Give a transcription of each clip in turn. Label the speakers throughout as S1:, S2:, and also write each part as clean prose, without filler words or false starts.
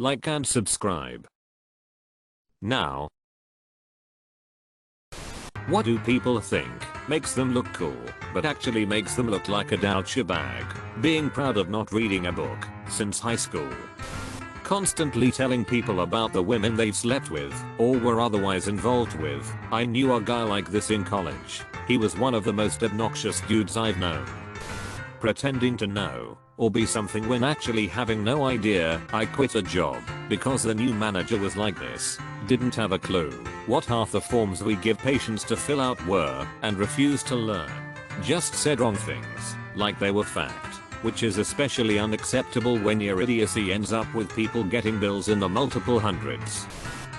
S1: like and subscribe. Now, what do people think makes them look cool, but actually makes them look like a douchebag? Being proud of not reading a book since high school. Constantly telling people about the women they've slept with or were otherwise involved with. I knew a guy like this in college. He was one of the most obnoxious dudes I've known. Pretending to know or be something when actually having no idea. I quit a job because the new manager was like this. Didn't have a clue what half the forms we give patients to fill out were and refused to learn. Just said wrong things like they were fact, which is especially unacceptable when your idiocy ends up with people getting bills in the multiple hundreds.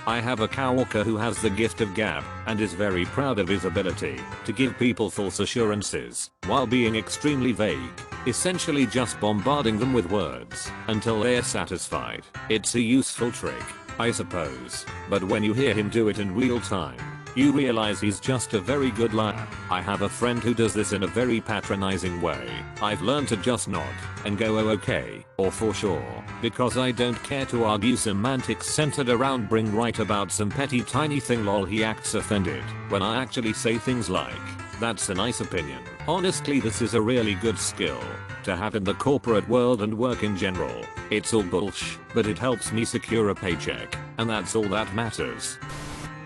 S1: I have a coworker who has the gift of gab and is very proud of his ability to give people false assurances while being extremely vague, essentially just bombarding them with words until they're satisfied. It's a useful trick, I suppose, but when you hear him do it in real time, you realize he's just a very good liar. I have a friend who does this in a very patronizing way. I've learned to just nod and go oh okay or for sure because I don't care to argue semantics centered around bring right about some petty tiny thing lol. He acts offended when I actually say things like, that's a nice opinion. Honestly, this is a really good skill to have in the corporate world and work in general. It's all bullshit, but it helps me secure a paycheck, and that's all that matters.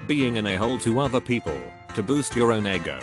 S1: Being an a-hole to other people to boost your own ego.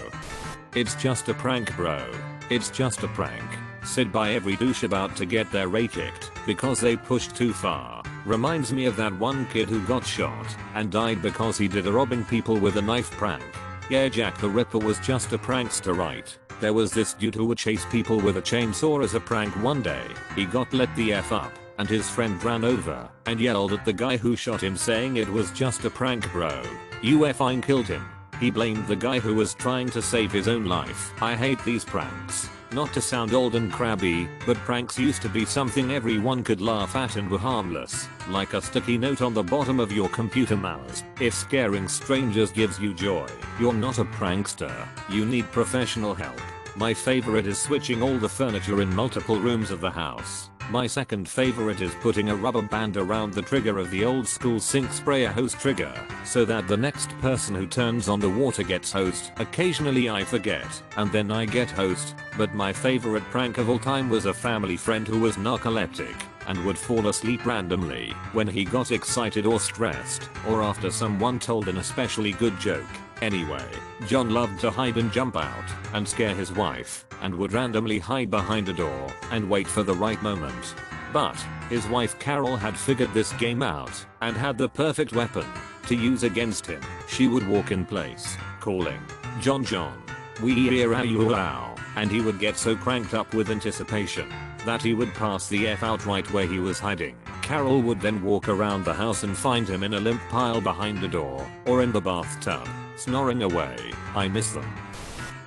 S1: It's just a prank, bro. It's just a prank. Said by every douche about to get their rate kicked because they pushed too far. Reminds me of that one kid who got shot and died because he did a robbing people with a knife prank. Yeah, Jack the Ripper was just a prankster, right? There was this dude who would chase people with a chainsaw as a prank. One day, he got lit the F up and his friend ran over and yelled at the guy who shot him saying it was just a prank, bro. You effing killed him. He blamed the guy who was trying to save his own life. I hate these pranks. Not to sound old and crabby, but pranks used to be something everyone could laugh at and were harmless, like a sticky note on the bottom of your computer mouse. If scaring strangers gives you joy, you're not a prankster. You need professional help. My favorite is switching all the furniture in multiple rooms of the house. My second favorite is putting a rubber band around the trigger of the old school sink sprayer hose trigger so that the next person who turns on the water gets hosed. Occasionally I forget and then I get hosed, but my favorite prank of all time was a family friend who was narcoleptic and would fall asleep randomly when he got excited or stressed or after someone told an especially good joke. Anyway, John loved to hide and jump out and scare his wife and would randomly hide behind a door and wait for the right moment. But his wife Carol had figured this game out and had the perfect weapon to use against him. She would walk in place, calling, John John, we hear you ow, and he would get so cranked up with anticipation that he would pass the F out right where he was hiding. Carol would then walk around the house and find him in a limp pile behind the door or in the bathtub, snoring away. I miss them.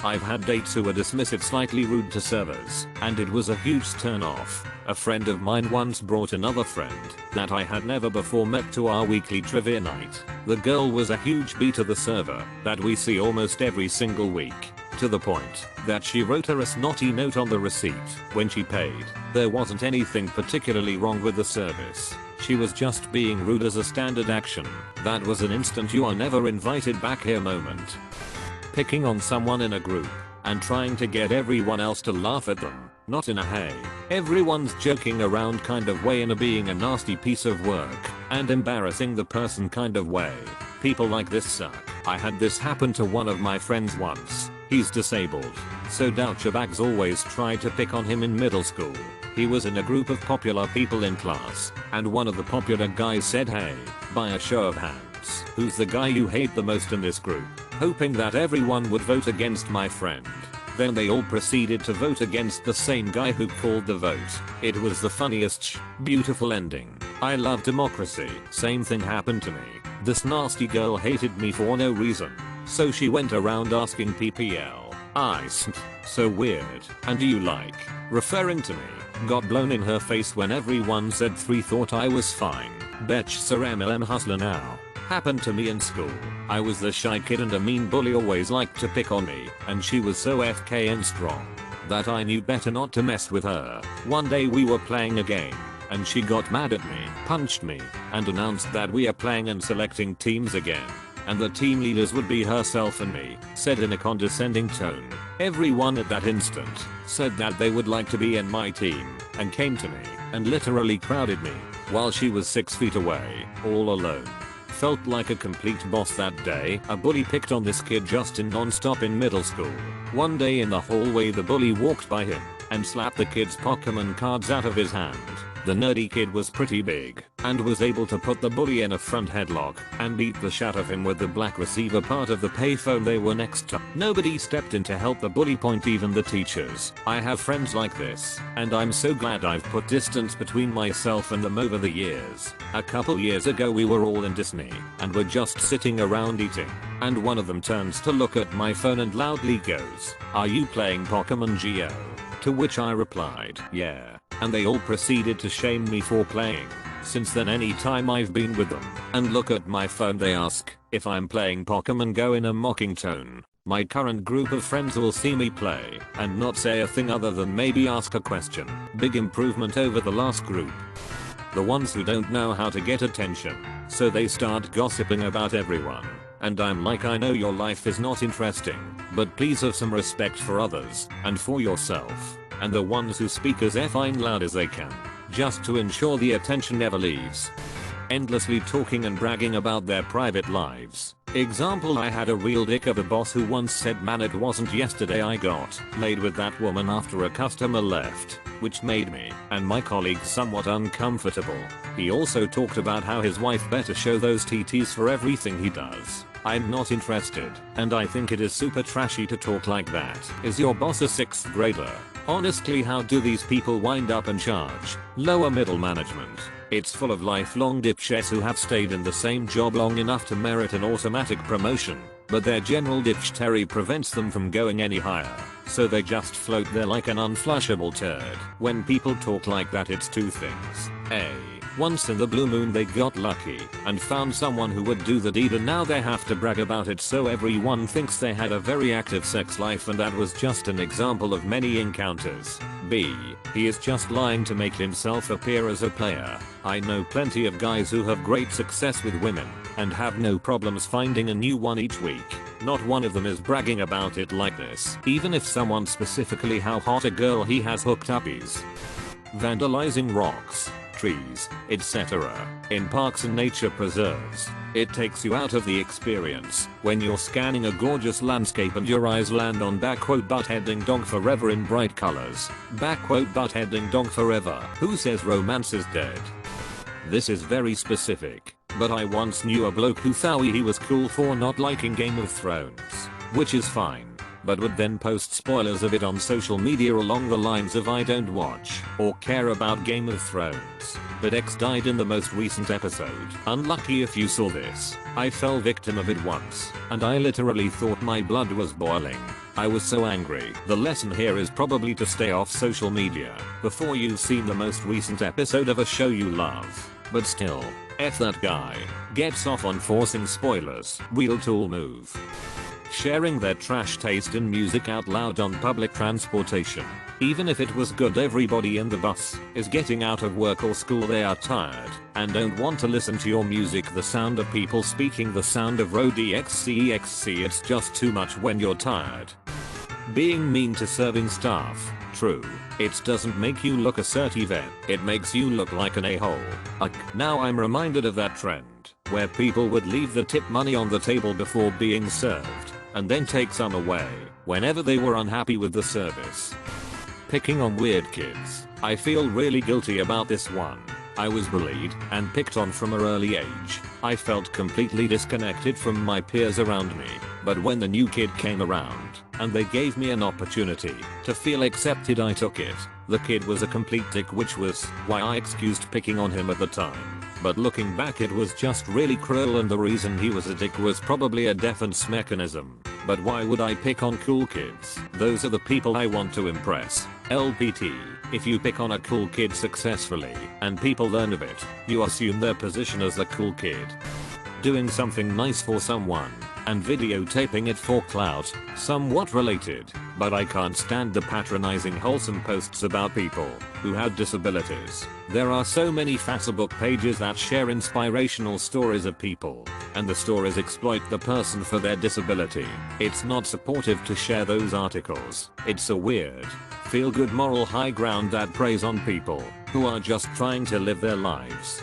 S1: I've had dates who were dismissive, slightly rude to servers, and it was a huge turn off. A friend of mine once brought another friend that I had never before met to our weekly trivia night. The girl was a huge bee to the server that we see almost every single week, to the point that she wrote her a snotty note on the receipt when she paid. There wasn't anything particularly wrong with the service. She was just being rude as a standard action. That was an instant you are never invited back here moment. Picking on someone in a group and trying to get everyone else to laugh at them, not in a hey, everyone's joking around kind of way, in a being a nasty piece of work and embarrassing the person kind of way. People like this suck. I had this happen to one of my friends once. He's disabled, so douchebags always tried to pick on him in middle school. He was in a group of popular people in class, and one of the popular guys said, hey, by a show of hands, who's the guy you hate the most in this group? Hoping that everyone would vote against my friend. Then they all proceeded to vote against the same guy who called the vote. It was the funniest, beautiful ending. I love democracy. Same thing happened to me. This nasty girl hated me for no reason, so she went around asking PPL, iced, so weird, and do you like, referring to me, got blown in her face when everyone said 3 thought I was fine. Betch Sir MLM hustler now. Happened to me in school. I was the shy kid and a mean bully always liked to pick on me, and she was so FK and strong that I knew better not to mess with her. One day we were playing a game and she got mad at me, punched me, and announced that we are playing and selecting teams again, and the team leaders would be herself and me, said in a condescending tone. Everyone at that instant said that they would like to be in my team, and came to me, and literally crowded me, while she was 6 feet away, all alone. Felt like a complete boss that day. A bully picked on this kid just in non-stop in middle school. One day in the hallway the bully walked by him, and slapped the kid's Pokemon cards out of his hand. The nerdy kid was pretty big, and was able to put the bully in a front headlock, and beat the shit out of him with the black receiver part of the payphone they were next to. Nobody stepped in to help the bully point, even the teachers. I have friends like this, and I'm so glad I've put distance between myself and them over the years. A couple years ago we were all in Disney, and were just sitting around eating, and one of them turns to look at my phone and loudly goes, "Are you playing Pokemon Go?" To which I replied, "Yeah." And they all proceeded to shame me for playing. Since then any time I've been with them and look at my phone they ask if I'm playing Pokemon Go in a mocking tone. My current group of friends will see me play and not say a thing other than maybe ask a question. Big improvement over the last group. The ones who don't know how to get attention, so they start gossiping about everyone. And I'm like, I know your life is not interesting, but please have some respect for others and for yourself. And the ones who speak as effing loud as they can, just to ensure the attention never leaves. Endlessly talking and bragging about their private lives. Example, I had a real dick of a boss who once said, "Man, it wasn't yesterday I got laid with that woman after a customer left," which made me and my colleagues somewhat uncomfortable. He also talked about how his wife better show those TTs for everything he does. I'm not interested, and I think it is super trashy to talk like that. Is your boss a 6th grader? Honestly, how do these people wind up in charge? Lower middle management. It's full of lifelong dipshits who have stayed in the same job long enough to merit an automatic promotion, but their general ditch-terry prevents them from going any higher, so they just float there like an unflushable turd. When people talk like that, it's two things. A. Once in the blue moon they got lucky and found someone who would do the deed, and now they have to brag about it so everyone thinks they had a very active sex life, and that was just an example of many encounters. B. He is just lying to make himself appear as a player. I know plenty of guys who have great success with women and have no problems finding a new one each week. Not one of them is bragging about it like this, even if someone specifically how hot a girl he has hooked up is. Vandalizing rocks, trees, etc. in parks and nature preserves. It takes you out of the experience when you're scanning a gorgeous landscape and your eyes land on *butt ding dong forever in bright colors. *butt ding dong forever. Who says romance is dead? This is very specific, but I once knew a bloke who thought he was cool for not liking Game of Thrones, which is fine, but would then post spoilers of it on social media along the lines of "I don't watch or care about Game of Thrones, but X died in the most recent episode." Unlucky if you saw this. I fell victim of it once, and I literally thought my blood was boiling. I was so angry. The lesson here is probably to stay off social media before you've seen the most recent episode of a show you love. But still, F that guy. Gets off on forcing spoilers. Real tool move. Sharing their trash taste in music out loud on public transportation. Even if it was good, everybody in the bus is getting out of work or school, they are tired and don't want to listen to your music. The sound of people speaking, the sound of road exc, it's just too much when you're tired. Being mean to serving staff. True. It doesn't make you look assertive, it makes you look like an a-hole. Now I'm reminded of that trend where people would leave the tip money on the table before being served and then take some away whenever they were unhappy with the service. Picking on weird kids. I feel really guilty about this one. I was bullied and picked on from an early age. I felt completely disconnected from my peers around me, but when the new kid came around and they gave me an opportunity to feel accepted, I took it. The kid was a complete dick, which was why I excused picking on him at the time. But looking back, it was just really cruel, and the reason he was a dick was probably a defense mechanism. But why would I pick on cool kids? Those are the people I want to impress. LPT. If you pick on a cool kid successfully and people learn of it, you assume their position as the cool kid. Doing something nice for someone and videotaping it for clout. Somewhat related, but I can't stand the patronizing wholesome posts about people who have disabilities. There are so many Facebook pages that share inspirational stories of people, and the stories exploit the person for their disability. It's not supportive to share those articles. It's a weird, feel-good moral high ground that preys on people who are just trying to live their lives.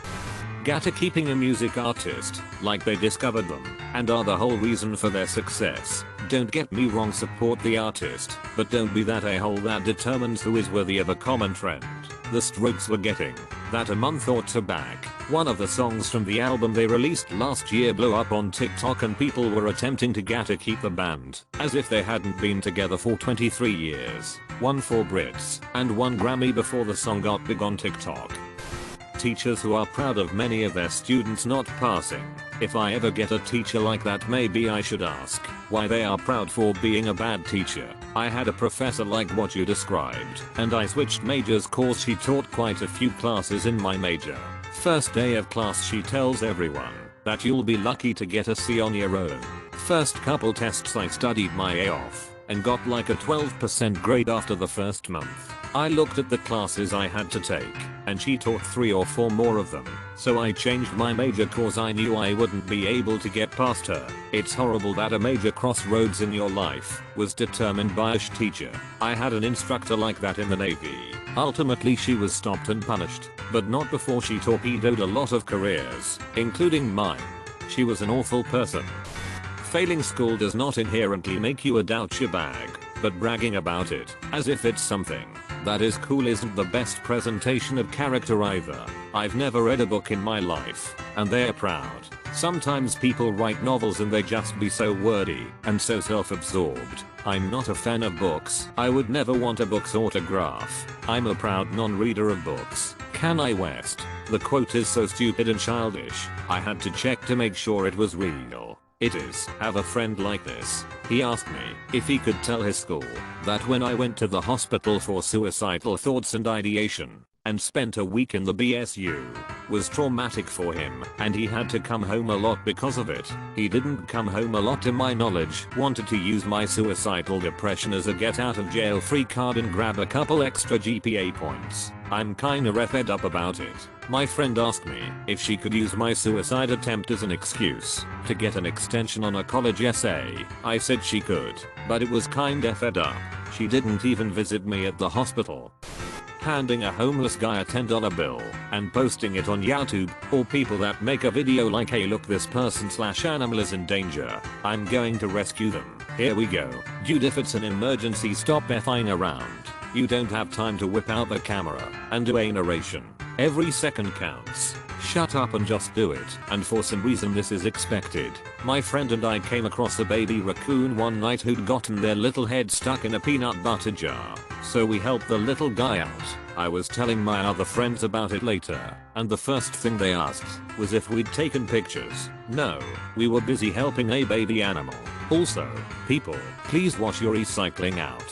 S1: Gatekeeping a music artist like they discovered them and are the whole reason for their success. Don't get me wrong, support the artist, but don't be that a-hole that determines who is worthy of a common trend. The Strokes were getting that a month or two back. One of the songs from the album they released last year blew up on TikTok and people were attempting to gatekeep the band as if they hadn't been together for 23 years. Won 4 Brits and 1 Grammy before the song got big on TikTok. Teachers who are proud of many of their students not passing. If I ever get a teacher like that, maybe I should ask why they are proud for being a bad teacher. I had a professor like what you described, and I switched majors cause she taught quite a few classes in my major. First day of class she tells everyone that you'll be lucky to get a C on your own. First couple tests I studied my A off and got like a 12% grade after the first month. I looked at the classes I had to take, and she taught 3 or 4 more of them, so I changed my major cause I knew I wouldn't be able to get past her. It's horrible that a major crossroads in your life was determined by a teacher. I had an instructor like that in the Navy. Ultimately she was stopped and punished, but not before she torpedoed a lot of careers, including mine. She was an awful person. Failing school does not inherently make you a douchebag, but bragging about it as if it's something that is cool isn't the best presentation of character either. I've never read a book in my life, and they're proud. Sometimes people write novels and they just be so wordy and so self-absorbed. I'm not a fan of books. I would never want a book's autograph. I'm a proud non-reader of books. Kanye West. The quote is so stupid and childish, I had to check to make sure it was real. It is. Have a friend like this. He asked me if he could tell his school that when I went to the hospital for suicidal thoughts and ideation and spent a week in the BSU was traumatic for him and he had to come home a lot because of it. He didn't come home a lot to my knowledge, wanted to use my suicidal depression as a get out of jail free card and grab a couple extra GPA points. I'm kinda fed up about it. My friend asked me if she could use my suicide attempt as an excuse to get an extension on a college essay. I said she could, but it was kinda fed up. She didn't even visit me at the hospital. Handing a homeless guy a $10 bill and posting it on YouTube, or people that make a video like, hey look, this person/animal is in danger, I'm going to rescue them. Here we go. Dude, if it's an emergency, stop effing around. You don't have time to whip out the camera and do a narration. Every second counts. Shut up and just do it. And for some reason this is expected. My friend and I came across a baby raccoon one night who'd gotten their little head stuck in a peanut butter jar. So we helped the little guy out. I was telling my other friends about it later, and the first thing they asked was if we'd taken pictures. No, we were busy helping a baby animal. Also, people, please wash your recycling out.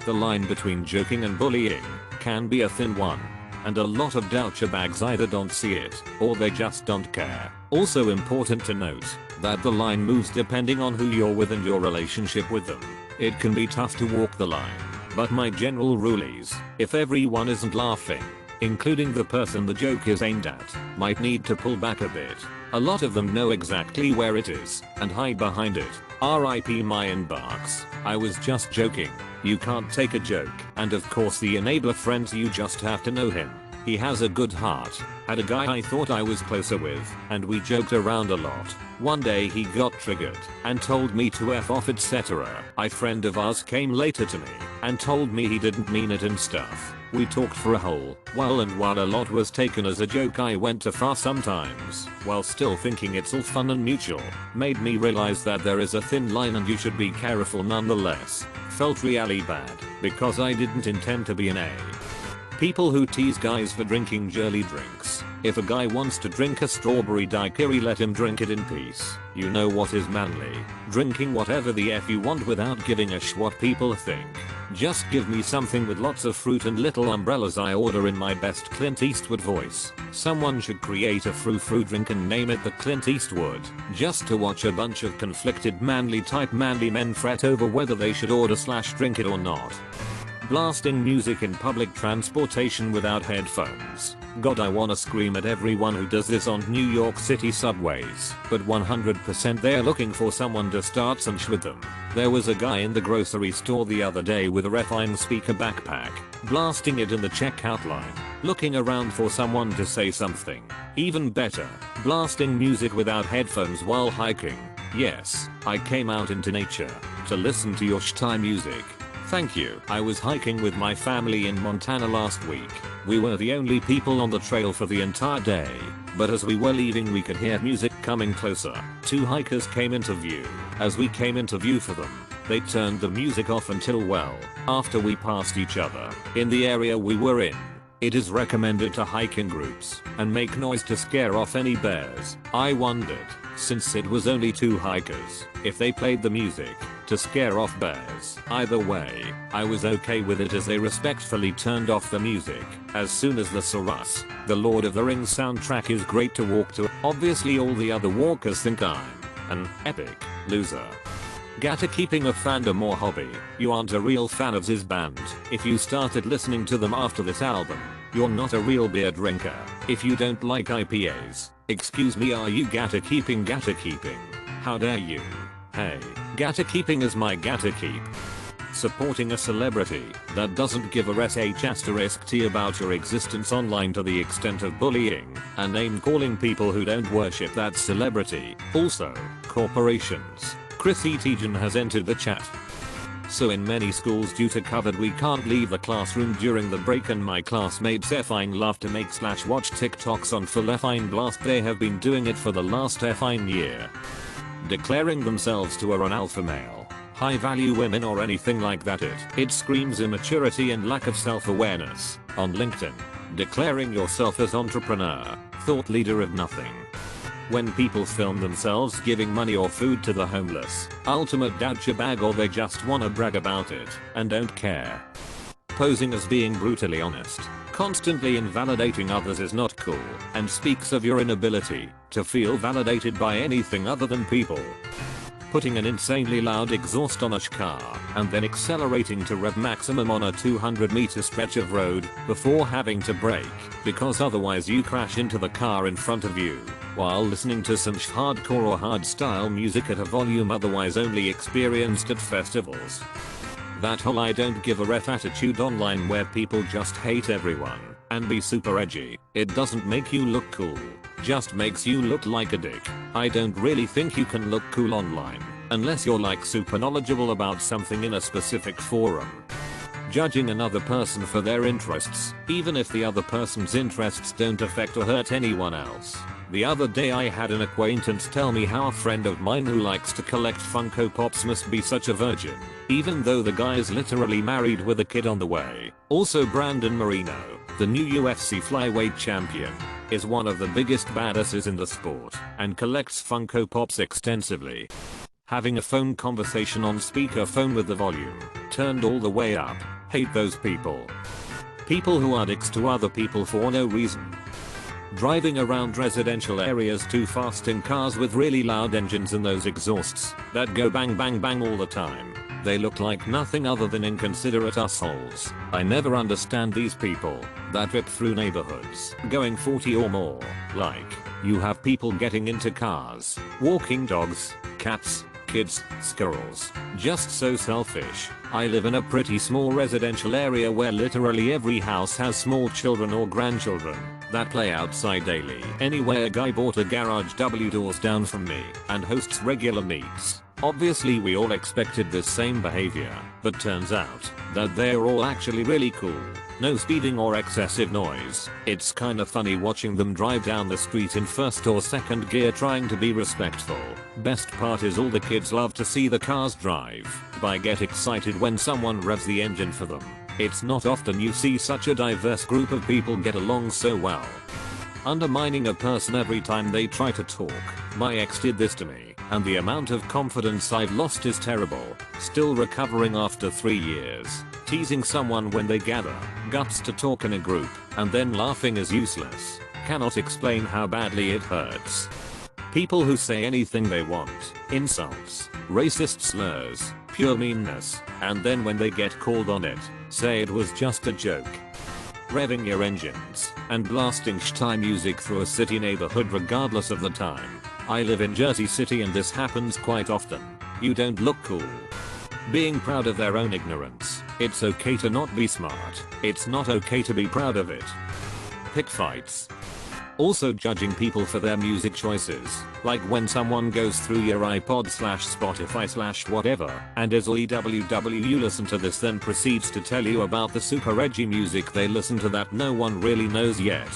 S1: The line between joking and bullying can be a thin one, and a lot of douchebags either don't see it or they just don't care. Also important to note that the line moves depending on who you're with and your relationship with them. It can be tough to walk the line, but my general rule is, if everyone isn't laughing, including the person the joke is aimed at, might need to pull back a bit. A lot of them know exactly where it is and hide behind it. RIP my inbox. I was just joking. You can't take a joke. And of course the enabler friends, you just have to know him. He has a good heart. Had a guy I thought I was closer with, and we joked around a lot. One day he got triggered and told me to F off, etc. A friend of ours came later to me and told me he didn't mean it and stuff. We talked for a whole while, and while a lot was taken as a joke, I went too far sometimes, while still thinking it's all fun and mutual. Made me realize that there is a thin line and you should be careful nonetheless. Felt really bad because I didn't intend to be an a People who tease guys for drinking jelly drinks. If a guy wants to drink a strawberry daiquiri, let him drink it in peace. You know what is manly? Drinking whatever the F you want without giving a sh what people think. Just give me something with lots of fruit and little umbrellas. I order in my best Clint Eastwood voice. Someone should create a frou-frou drink and name it the Clint Eastwood, just to watch a bunch of conflicted manly men fret over whether they should order/drink it or not. Blasting music in public transportation without headphones. God, I wanna scream at everyone who does this on New York City subways, but 100% they're looking for someone to start some sh with them. There was a guy in the grocery store the other day with a Refine speaker backpack, blasting it in the checkout line, looking around for someone to say something. Even better, blasting music without headphones while hiking. Yes, I came out into nature to listen to your sh-tie music. Thank you. I was hiking with my family in Montana last week. We were the only people on the trail for the entire day, but as we were leaving we could hear music coming closer. 2 hikers came into view. As we came into view for them, they turned the music off until well after we passed each other. In the area we were in, it is recommended to hike in groups and make noise to scare off any bears. I wondered, since it was only 2 hikers, if they played the music to scare off bears. Either way, I was okay with it as they respectfully turned off the music. As soon as the Saurus, the Lord of the Rings soundtrack is great to walk to, obviously all the other walkers think I'm an epic loser. Gatekeeping a fandom or hobby. You aren't a real fan of this band. If you started listening to them after this album, you're not a real beer drinker. If you don't like IPAs, excuse me, are you gatekeeping? How dare you? Hey, gatekeeping is my gatekeep. Supporting a celebrity that doesn't give a sh*t about your existence online to the extent of bullying and name calling people who don't worship that celebrity. Also, corporations. Chrissy Teigen has entered the chat. So in many schools due to COVID we can't leave the classroom during the break, and my classmates effing love to make/watch TikToks on full effing blast. They have been doing it for the last effing year. Declaring themselves to an alpha male, high value women or anything like that. It screams immaturity and lack of self-awareness. On LinkedIn, declaring yourself as entrepreneur, thought leader of nothing. When people film themselves giving money or food to the homeless, ultimate douchebag, or they just wanna brag about it and don't care. Posing as being brutally honest, constantly invalidating others is not cool and speaks of your inability to feel validated by anything other than people. Putting an insanely loud exhaust on a car and then accelerating to rev maximum on a 200-meter stretch of road before having to brake because otherwise you crash into the car in front of you while listening to some hardcore or hardstyle music at a volume otherwise only experienced at festivals. That whole I don't give a ref attitude online where people just hate everyone and be super edgy. It doesn't make you look cool, just makes you look like a dick. I don't really think you can look cool online unless you're like super knowledgeable about something in a specific forum. Judging another person for their interests, even if the other person's interests don't affect or hurt anyone else. The other day I had an acquaintance tell me how a friend of mine who likes to collect Funko Pops must be such a virgin, even though the guy is literally married with a kid on the way. Also, Brandon Moreno, the new UFC flyweight champion, is one of the biggest badasses in the sport and collects Funko Pops extensively. Having a phone conversation on speakerphone with the volume turned all the way up. Hate those people. People who are dicks to other people for no reason. Driving around residential areas too fast in cars with really loud engines and those exhausts that go bang bang bang all the time. They look like nothing other than inconsiderate assholes. I never understand these people that rip through neighborhoods going 40 or more. Like, you have people getting into cars, walking dogs, cats, kids, squirrels. Just so selfish. I live in a pretty small residential area where literally every house has small children or grandchildren that play outside daily. Anyway, a guy bought a garage W doors down from me and hosts regular meets. Obviously we all expected this same behavior, but turns out that they're all actually really cool. No speeding or excessive noise. It's kinda funny watching them drive down the street in first or second gear trying to be respectful. Best part is all the kids love to see the cars drive by get excited when someone revs the engine for them. It's not often you see such a diverse group of people get along so well. Undermining a person every time they try to talk. My ex did this to me, and the amount of confidence I've lost is terrible. Still recovering after 3 years. Teasing someone when they gather guts to talk in a group, and then laughing is useless. Cannot explain how badly it hurts. People who say anything they want, insults, racist slurs, pure meanness, and then when they get called on it, say it was just a joke. Revving your engines and blasting shtai music through a city neighborhood regardless of the time. I live in Jersey City and this happens quite often. You don't look cool. Being proud of their own ignorance. It's okay to not be smart. It's not okay to be proud of it. Pick fights. Also judging people for their music choices, like when someone goes through your iPod/Spotify/whatever and is www you listen to this then proceeds to tell you about the super edgy music they listen to that no one really knows yet.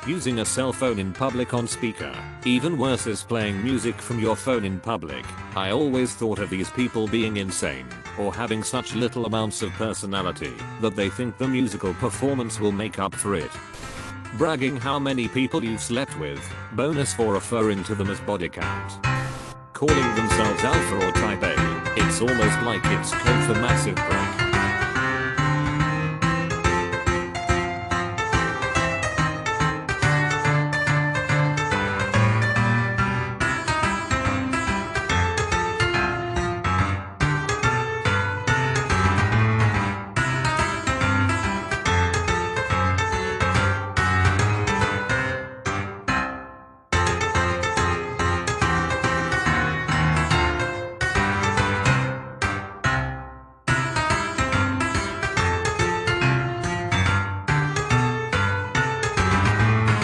S1: Using a cell phone in public on speaker, even worse is playing music from your phone in public. I always thought of these people being insane or having such little amounts of personality that they think the musical performance will make up for it. Bragging how many people you've slept with, bonus for referring to them as body count. Calling themselves alpha or type A, it's almost like it's code for massive